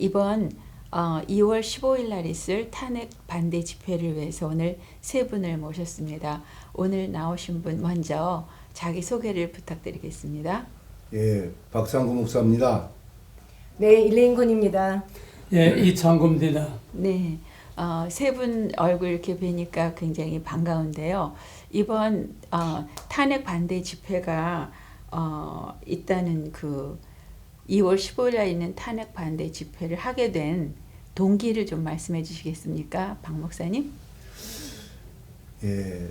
이번 2월 15일 날 있을 탄핵 반대 집회를 위해서 오늘 세 분을 모셨습니다. 오늘 나오신 분 먼저 자기 소개를 부탁드리겠습니다. 예, 박상구 목사입니다. 네, 일레인군입니다. 예, 이창구입니다. 네, 세 분 얼굴 이렇게 뵈니까 굉장히 반가운데요. 이번 탄핵 반대 집회가 있다는 그 2월 15일 날 있는 탄핵 반대 집회를 하게 된 동기를 좀 말씀해 주시겠습니까? 박 목사님? 예,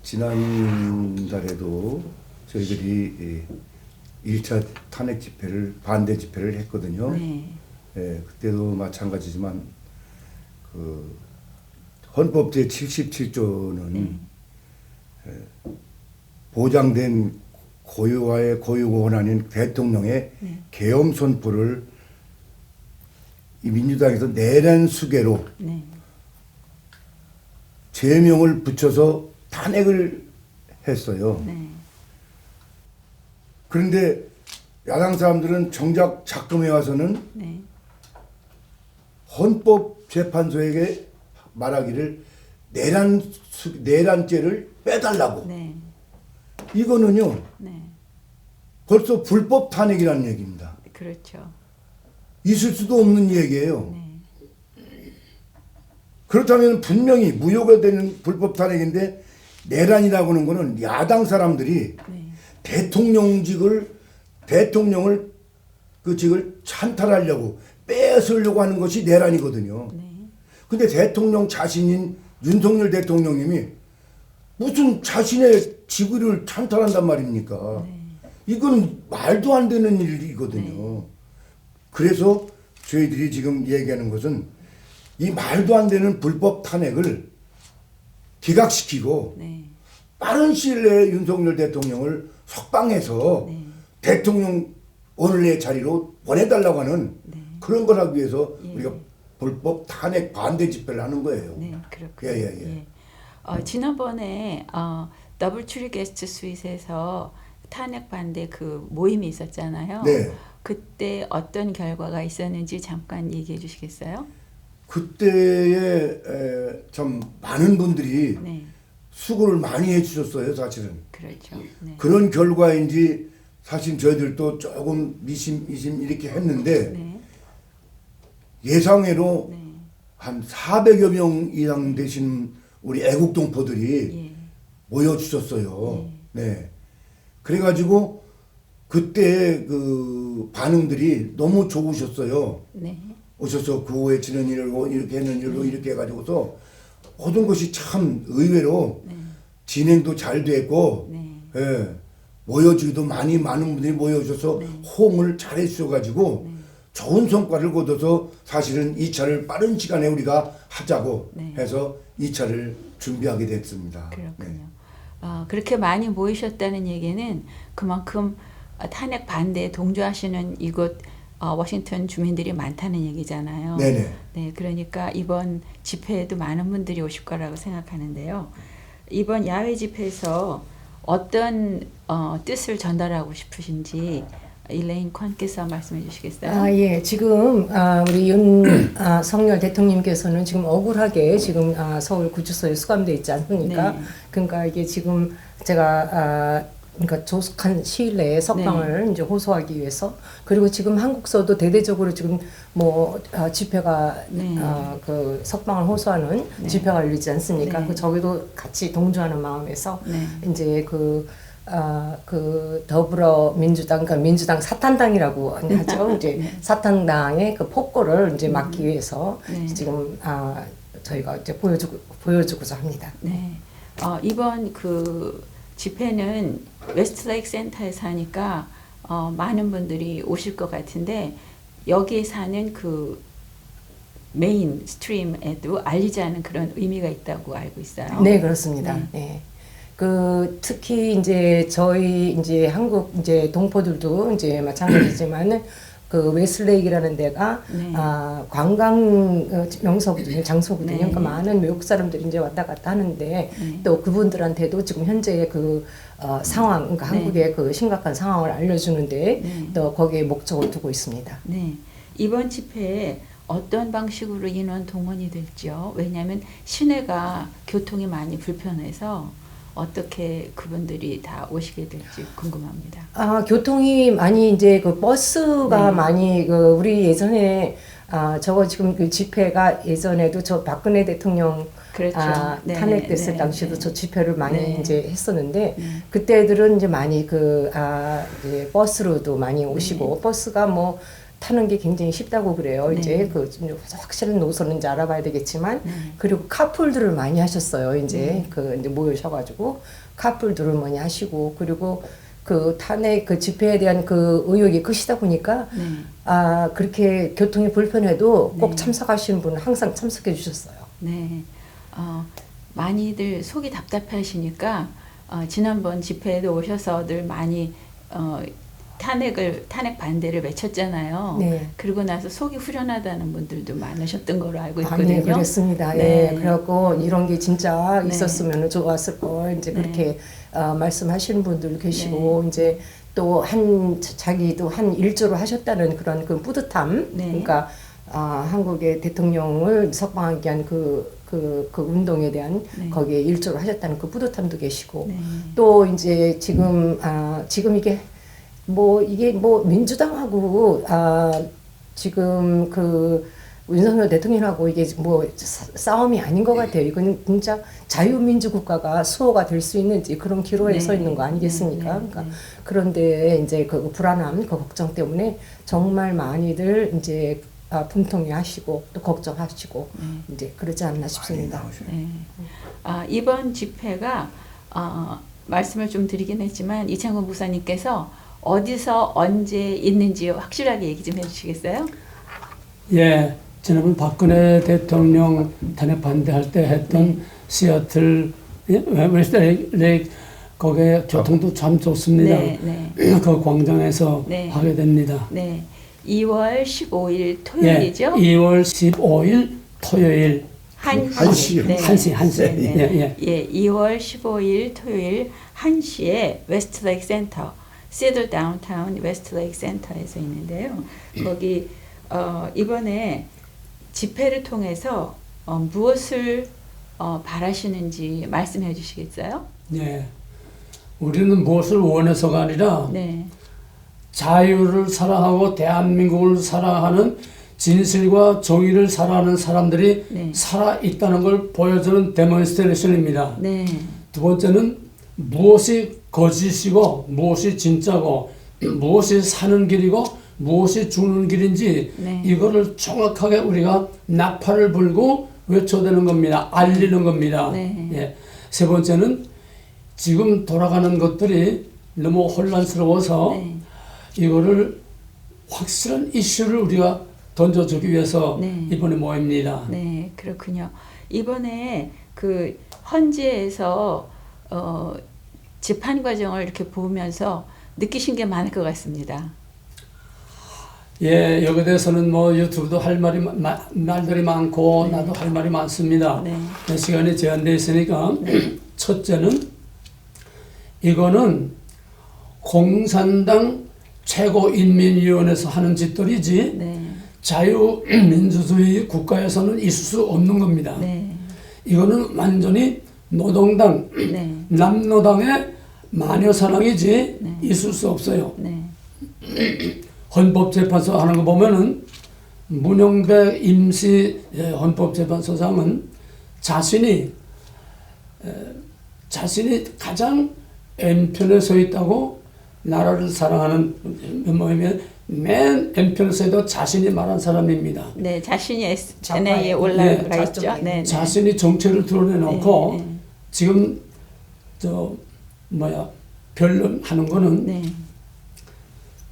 지난달에도 저희들이 1차 탄핵 집회를 반대 집회를 했거든요. 네. 예, 그때도 마찬가지지만 그 헌법 제 77조는 보장된 고유와의 고유 권한인 대통령의 계엄 선포를 이 민주당에서 내란 수계로 네. 제명을 붙여서 탄핵을 했어요. 네. 그런데 야당 사람들은 정작 작금에 와서는 네. 헌법재판소에게 말하기를 내란죄를 빼달라고. 네. 이거는요 네. 벌써 불법 탄핵이라는 얘기입니다. 그렇죠. 있을 수도 없는 얘기예요. 네. 그렇다면 분명히 무효가 되는 불법 탄핵인데 내란이라고 하는 거는 야당 사람들이 네. 대통령을 그 직을 찬탈하려고 뺏으려고 하는 것이 내란이거든요. 네. 근데 대통령 자신인 윤석열 대통령님이 무슨 자신의 직위를 찬탈한단 말입니까? 네. 이건 말도 안 되는 일이거든요. 그래서 저희들이 지금 얘기하는 것은 이 말도 안 되는 불법 탄핵을 기각시키고 네. 빠른 시일 내에 윤석열 대통령을 석방해서 네. 대통령 원내 자리로 보내달라고 하는 네. 그런 걸 하기 위해서 예. 우리가 불법 탄핵 반대 집회를 하는 거예요. 네, 그렇군요. 예. 지난번에 더블 추리 게스트 스윗에서 탄핵 반대 그 모임이 있었잖아요. 네. 그때 어떤 결과가 있었는지 잠깐 얘기해 주시겠어요? 그때에 참 많은 분들이 네, 수고를 많이 해주셨어요, 사실은. 그렇죠. 네. 그런 결과인지 사실 저희들도 조금 미심 이렇게 했는데 네, 예상외로 네, 한 400여 명 이상 되신 우리 애국 동포들이 예, 모여주셨어요. 네. 그래가지고 그때 그 반응들이 너무 좋으셨어요. 네, 오셔서 구호에 지는 일로 이렇게 하는 일로 이렇게 해가지고서 모든 것이 참 의외로 네, 진행도 잘 됐고 네, 예, 모여주기도 많은 분들이 모여주셔서 호응을 잘 해주셔가지고 좋은 성과를 거둬서 사실은 2차를 빠른 시간에 우리가 하자고 네. 해서 2차를 준비하게 됐습니다. 그렇군요. 네. 그렇게 많이 모이셨다는 얘기는 그만큼 탄핵 반대에 동조하시는 이곳 워싱턴 주민들이 많다는 얘기잖아요. 네네. 네, 그러니까 이번 집회에도 많은 분들이 오실 거라고 생각하는데요. 이번 야외 집회에서 어떤 뜻을 전달하고 싶으신지 일레인 콘께서 말씀해 주시겠어요? 예. 지금 우리 윤석열 대통령께서는 지금 억울하게 지금 서울 구치소에 수감돼 있지 않습니까? 네. 그러니까 이게 지금 제가 그러니까 조속한 시일 내에 석방을 이제 호소하기 위해서, 그리고 지금 한국서도 대대적으로 지금 뭐 집회가 네. 그 석방을 호소하는 집회가 열리지 않습니까? 네. 그 저기도 같이 동조하는 마음에서 네. 이제 그 더불어민주당, 그러니까 민주당 사탄당이라고 하죠. 이제 사탄당의 그 폭거를 이제 막기 위해서 네. 지금 저희가 이제 보여주고자 합니다. 네. 이번 그 집회는 웨스트레이크 센터에서 하니까 많은 분들이 오실 것 같은데 여기에 사는 그 메인 스트림에도 알리지 않은 그런 의미가 있다고 알고 있어요. 네, 그렇습니다. 네. 네. 그 특히 이제 저희 이제 한국 이제 동포들도 이제 마찬가지지만은 그 웨슬레이크라는 데가 네. 관광 명소거든요, 장소거든요. 네. 그러니까 많은 외국 사람들이 이제 왔다 갔다 하는데 또 그분들한테도 지금 현재의 그 상황, 그러니까 네. 한국의 그 심각한 상황을 알려주는데 네. 또 거기에 목적을 두고 있습니다. 네. 이번 집회에 어떤 방식으로 인원 동원이 될지요? 왜냐하면 시내가 교통이 많이 불편해서 어떻게 그분들이 다 오시게 될지 궁금합니다. 교통이 많이 이제 그 버스가 네. 많이 그 우리 예전에 저거 지금 그 집회가 예전에도 저 박근혜 대통령 그렇죠. 네, 탄핵됐을 네, 당시도 네. 저 집회를 많이 네. 이제 했었는데 네. 그때들은 이제 많이 이제 버스로도 많이 오시고 네. 버스가 뭐 타는 게 굉장히 쉽다고 그래요. 네. 이제 그 좀 확실한 노선은 이제 알아봐야 되겠지만 네. 그리고 카풀들을 많이 하셨어요. 이제 그 이제 모여셔가지고 카풀들을 많이 하시고 그리고 그 탄핵 그 집회에 대한 그 의욕이 크시다 보니까 네. 그렇게 교통이 불편해도 꼭 네. 참석하시는 분은 항상 참석해 주셨어요. 네. 많이들 속이 답답하시니까 지난번 집회에도 오셔서 늘 많이 탄핵 반대를 외쳤잖아요. 네. 그러고 나서 속이 후련하다는 분들도 많으셨던 걸로 알고 네, 있거든요. 그렇습니다. 네. 예, 그래갖고 이런 게 진짜 네. 있었으면 좋았을 걸 이제 네. 그렇게 말씀하시는 분들 계시고 이제 또 자기도 한 일조를 하셨다는 그런 그 뿌듯함, 네. 그러니까 한국의 대통령을 석방하기 위한 그 운동에 대한 네. 거기에 일조를 하셨다는 그 뿌듯함도 계시고 네. 또 이제 지금 이게 민주당하고 지금 그 윤석열 대통령하고 이게 싸움이 아닌 것 같아요. 이건 진짜 자유민주 국가가 수호가 될 수 있는지 그런 기로에 네. 서 있는 거 아니겠습니까? 네. 그러니까 네. 그런데 이제 그 불안함, 그 걱정 때문에 정말 많이들 이제 분통해 하시고 또 걱정하시고 이제 그러지 않나 싶습니다. 네. 이번 집회가 말씀을 좀 드리긴 했지만 이창훈 목사님께서 어디서 언제 있는지 확실하게 얘기 좀 해주시겠어요? 예, 지난번 박근혜 대통령 탄핵 반대할 때 했던 시애틀 웨스트레이크 거기에 교통도 참 좋습니다. 네, 네. 그 광장에서 네. 하게 됩니다. 네. 2월 15일 토요일이죠? 예, 2월 15일 토요일 1시. 네. 1시. 네. 예. 예, 2월 15일 토요일 1시에 웨스트레이크 센터, 시애틀 다운타운 웨스트레이크 센터에서 있는데요. 거기 이번에 집회를 통해서 무엇을 바라시는지 말씀해 주시겠어요? 예. 우리는 무엇을 원해서가 아니라 네. 자유를 사랑하고 대한민국을 사랑하는 진실과 정의를 사랑하는 사람들이 네. 살아있다는 걸 보여주는 데몬스트레이션입니다. 네. 두 번째는 무엇이 거짓이고 무엇이 진짜고 무엇이 사는 길이고 무엇이 죽는 길인지 네. 이거를 정확하게 우리가 나팔을 불고 외쳐대는 겁니다. 알리는 겁니다. 네. 예. 세 번째는 지금 돌아가는 것들이 너무 혼란스러워서 네. 이거를 확실한 이슈를 우리가 던져주기 위해서 네. 이번에 모입니다. 네, 그렇군요. 이번에 그 헌재에서 재판 과정을 이렇게 보면서 느끼신 게 많을 것 같습니다. 예, 여기에 대해서는 뭐 유튜브도 할 말들이 많고 나도 할 말이 많습니다. 네. 시간이 제한되어 있으니까 첫째는 이거는 공산당 최고인민위원회에서 하는 짓들이지 네. 자유민주주의 국가에서는 있을 수 없는 겁니다. 네. 이거는 완전히 노동당, 네. 남노당의 마녀사랑이지 네. 있을 수 없어요. 네. 헌법재판소 하는 거 보면은 문영배 임시 헌법재판소장은 자신이 가장 왼편에 서 있다고 나라를 사랑하는 맨 왼편에 서 있다고 자신이 말한 사람입니다. 네, 자신이 좌파에, SNA에 올라가 있죠. 좌쪽에. 네. 네. 자신이 정체를 드러내놓고 네, 네. 지금 변론하는 거는 네.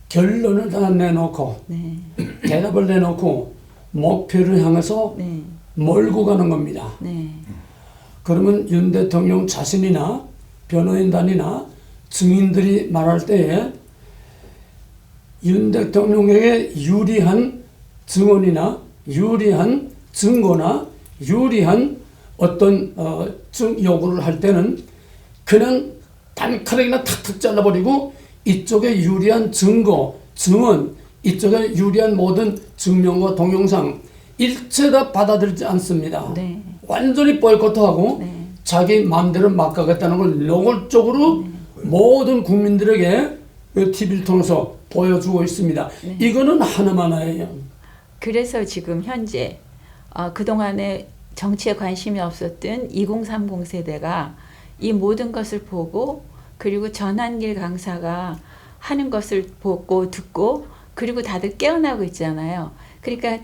결론을 다 내놓고 네. 대답을 내놓고 목표를 향해서 네. 몰고 가는 겁니다. 네. 그러면 윤 대통령 자신이나 변호인단이나 증인들이 말할 때에 윤 대통령에게 유리한 증언이나 유리한 증거나 유리한 어떤 요구를 할 때는 그냥 단칼에 그냥 탁탁 잘라버리고 이쪽에 유리한 증거, 증언 이쪽에 유리한 모든 증명과 동영상 일체 다 받아들이지 않습니다. 네. 완전히 보이콧하고 네. 자기 마음대로 막 가겠다는 걸 노골적으로 모든 국민들에게 TV를 통해서 보여주고 있습니다. 이거는 하나만이에요. 그래서 지금 현재 그동안에 정치에 관심이 없었던 2030 세대가 이 모든 것을 보고 그리고 전한길 강사가 하는 것을 보고 듣고 그리고 다들 깨어나고 있잖아요. 그러니까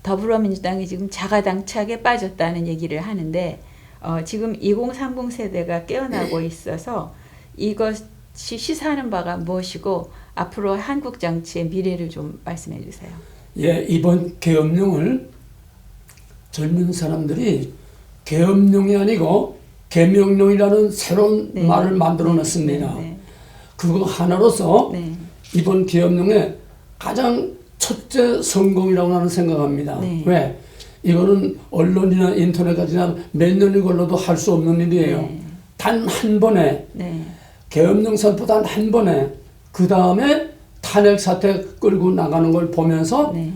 더불어민주당이 지금 자가당착에 빠졌다는 얘기를 하는데 지금 2030 세대가 깨어나고 있어서 이것이 시사하는 바가 무엇이고 앞으로 한국 정치의 미래를 좀 말씀해 주세요. 예, 이번 계엄령을 젊은 사람들이 계엄령이 아니고 계명령이라는 새로운 네. 말을 만들어냈습니다. 네. 그거 하나로서 네. 이번 계엄령의 가장 첫째 성공이라고 나는 생각합니다. 네. 왜? 이거는 언론이나 인터넷까지나 몇 년이 걸러도 할 수 없는 일이에요. 네. 단 한 번에 네. 계엄령 선포 단 한 번에 그 다음에 탄핵 사태 끌고 나가는 걸 보면서 네.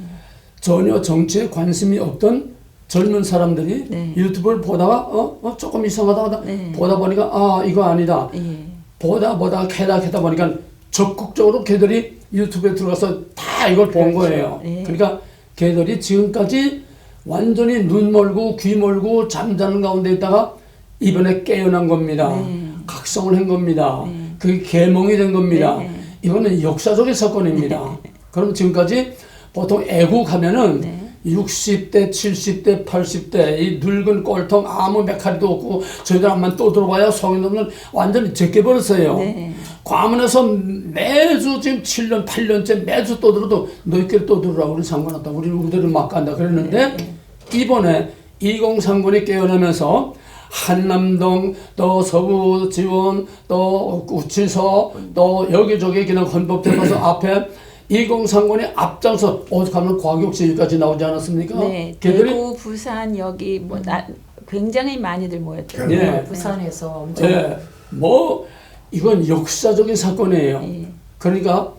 전혀 정치에 관심이 없던 젊은 사람들이 네. 유튜브를 보다가 조금 이상하다 하다 네. 보다 보니까 이거 아니다. 예. 보다 캐다 보니까 적극적으로 걔들이 유튜브에 들어가서 다 이걸 본 그렇죠. 거예요. 네. 그러니까 걔들이 지금까지 완전히 눈 멀고 귀 멀고 잠자는 가운데 있다가 이번에 깨어난 겁니다. 네. 각성을 한 겁니다. 네. 그게 계몽이 된 겁니다. 네. 이거는 역사적인 사건입니다. 그럼 지금까지 보통 애국하면은 네. 60대, 70대, 80대 이 늙은 꼴통 아무 메카리도 없고 저희들 한번 또 들어봐야 성인들은 완전히 제껴버렸어요. 네. 과문에서 매주 지금 7년, 8년째 매주 떠들어도 너희끼리 떠들으라 우리 상관없다. 우리는 우리대로 막 간다 그랬는데 이번에 2030이 깨어나면서 한남동 또 서구지원 또 구치소 또 여기저기 그냥 헌법재판소 앞에 2030이 앞장서 가면 광역시까지 나오지 않았습니까? 네. 걔들이 대구, 부산 여기 굉장히 많이들 모였죠. 예. 부산에서 엄청 예, 뭐 이건 역사적인 사건이에요. 예. 그러니까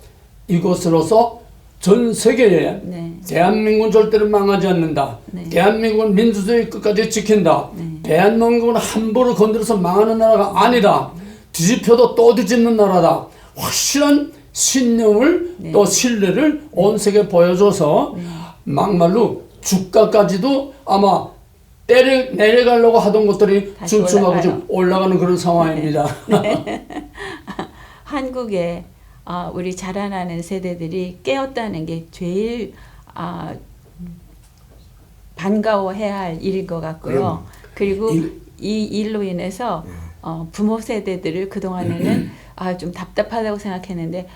이것으로서 전 세계에 네. 대한민국은 절대로 망하지 않는다. 네. 대한민국은 민주주의 끝까지 지킨다. 대한민국은 함부로 건드려서 망하는 나라가 아니다. 뒤집혀도 또 뒤집는 나라다. 확실한 신념을 네. 또 신뢰를 온 세계에 보여줘서 막말로 주가까지도 아마 내려가려고 하던 것들이 다시 춤춤하고 올라가요. 지금 올라가는 그런 상황입니다. 한국에 우리 자라나는 세대들이 깨었다는 게 제일 반가워해야 할 일인 것 같고요. 그리고 이 일로 인해서 부모 세대들을 그동안에는 좀 답답하다고 생각했는데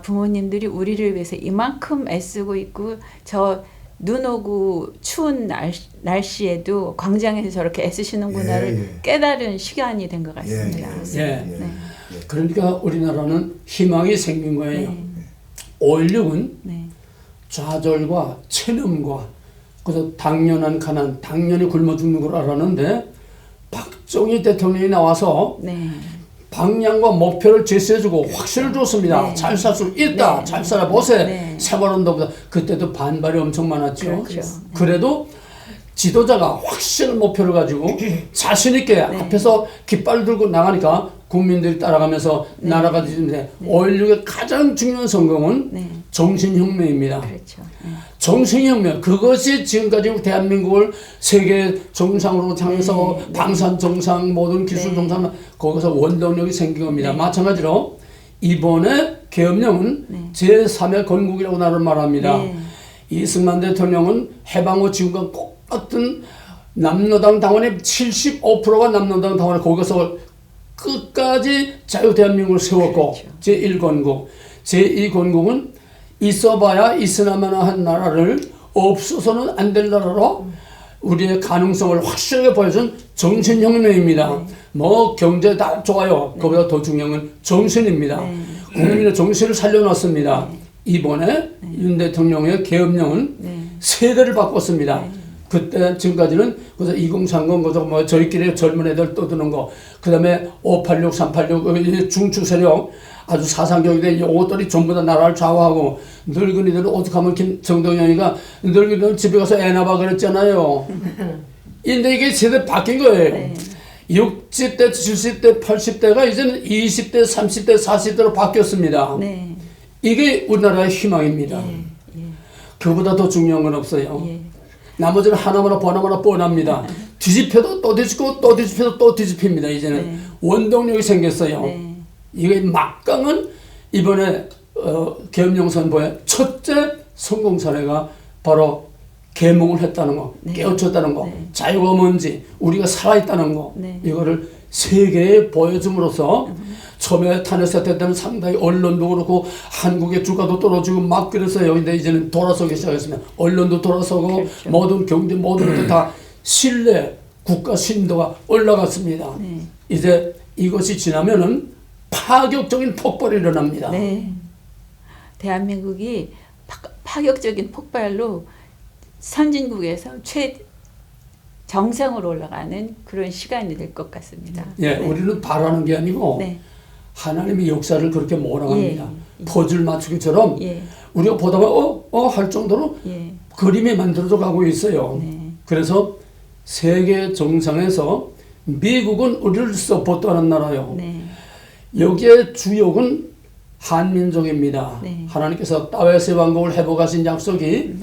부모님들이 우리를 위해서 이만큼 애쓰고 있고 저 눈 오고 추운 날씨에도 광장에서 저렇게 애쓰시는구나를 예. 깨달은 시간이 된 것 같습니다. 예. 그러니까 우리나라는 희망이 생긴 거예요. 5.16은 네. 좌절과 체념과 그래서 당연한 가난, 당연히 굶어 죽는 걸 알았는데 박정희 대통령이 나와서 네. 방향과 목표를 제시해주고 확신을 줬습니다. 네. 잘 살 수 있다. 네. 잘 살아보세. 네. 세월언도보다 그때도 반발이 엄청 많았죠. 그렇죠. 그래도 지도자가 확실한 목표를 가지고 자신 있게 앞에서 깃발을 들고 나가니까 국민들이 따라가면서 나라가 되는데 5.16의 가장 중요한 성공은 네. 정신혁명입니다. 그렇죠. 네. 정신혁명 그것이 지금까지 대한민국을 세계 정상으로 향해서 방산 정상 모든 기술 정상 거기서 원동력이 생긴 겁니다. 마찬가지로 이번에 계엄령은 제3의 건국이라고 나를 말합니다. 네. 이승만 대통령은 해방 후 지금과 똑같은 남로당 당원의 75%가 남로당 당원에 거기서 끝까지 자유대한민국을 세웠고 그렇죠. 제1건국 제2건국은 있어봐야 있으나마나 한 나라를 없어서는 안 될 나라로 우리의 가능성을 확실하게 보여준 정신혁명입니다. 뭐 경제 다 좋아요. 그보다 더 중요한 건 정신입니다. 국민의 정신을 살려놨습니다. 이번에 윤 대통령의 계엄령은 세대를 바꿨습니다. 그때 지금까지는 그래서 2030 그저 뭐 저희끼리 젊은 애들 떠드는 거, 그다음에 586, 386 중추 세력 아주 사상적인 요것들이 전부 다 나라를 좌우하고 늙은이들은 오죽하면 정동영이가 늙은이들은 집에 가서 애나 봐 그랬잖아요. 근데 이게 세대 바뀐 거예요. 네. 60대, 70대, 80대가 이제는 20대, 30대, 40대로 바뀌었습니다. 네. 이게 우리나라의 희망입니다. 예. 예. 그보다 더 중요한 건 없어요. 예. 나머지는 하나마나 보나마나 뻔합니다. 뒤집혀도 또 뒤집고 또 뒤집혀도 또 뒤집힙니다. 이제는 네. 원동력이 생겼어요. 네. 이게 막강은 이번에 계엄령선보의 첫째 성공 사례가 바로 계몽을 했다는 거, 네. 깨우쳤다는 거, 네. 자유가 뭔지 우리가 살아있다는 거, 네. 이거를 세계에 보여줌으로써 처음에 탄핵 사태 때는 상당히 언론도 그렇고 한국의 주가도 떨어지고 막 그랬어요. 근데 이제는 돌아서기 시작했습니다. 언론도 돌아서고 그렇죠. 모든 경제 모든 것들 다 신뢰, 국가 신도가 올라갔습니다. 네. 이제 이것이 지나면은 파격적인 폭발이 일어납니다. 네. 대한민국이 파격적인 폭발로 선진국에서 정상으로 올라가는 그런 시간이 될 것 같습니다. 예, 네. 우리는 바라는 게 아니고 네. 하나님의 역사를 그렇게 몰아갑니다. 예. 퍼즐 맞추기처럼 예. 우리가 보다가 할 정도로 예. 그림이 만들어져 가고 있어요. 네. 그래서 세계 정상에서 미국은 우리를 서포트하는 나라요. 네. 여기에 주역은 한민족입니다. 네. 하나님께서 다윗의 왕국을 회복하신 약속이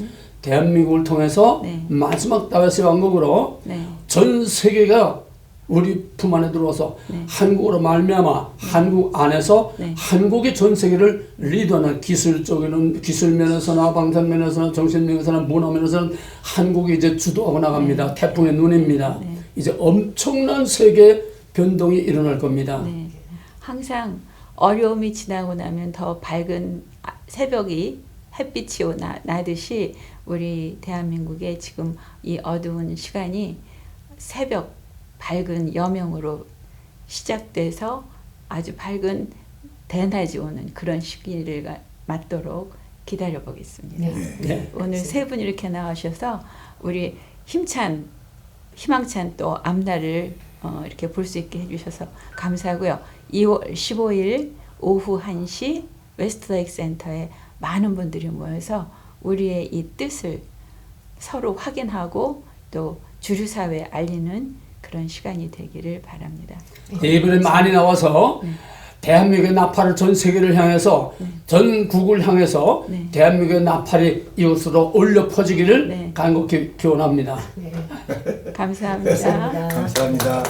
대한민국을 통해서 네. 마지막 다윗의 왕국으로 네. 전 세계가 우리 품 안에 들어와서 네. 한국으로 말미암아 한국 안에서 네. 한국이 전 세계를 리드하는 기술적인 기술 면에서나 방산 면에서나 정신 면에서나 문화 면에서는 한국이 이제 주도하고 나갑니다. 태풍의 눈입니다. 네. 이제 엄청난 세계 변동이 일어날 겁니다. 네. 항상 어려움이 지나고 나면 더 밝은 새벽이 햇빛이 나듯이 우리 대한민국의 지금 이 어두운 시간이 새벽 밝은 여명으로 시작돼서 아주 밝은 대낮이 오는 그런 시기를 맞도록 기다려 보겠습니다. 네. 네. 오늘 세 분 이렇게 나오셔서 우리 희망찬 또 앞날을 이렇게 볼 수 있게 해주셔서 감사하고요. 2월 15일 오후 1시 웨스트레이크 센터에 많은 분들이 모여서 우리의 이 뜻을 서로 확인하고 또 주류사회에 알리는 그런 시간이 되기를 바랍니다. 이번에 많이 나와서 대한민국의 나팔을 전 세계를 향해서 전국을 향해서 네. 대한민국의 나팔이 이웃으로 올려 퍼지기를 네. 간곡히 기원합니다. 네. 감사합니다. 감사합니다. 감사합니다.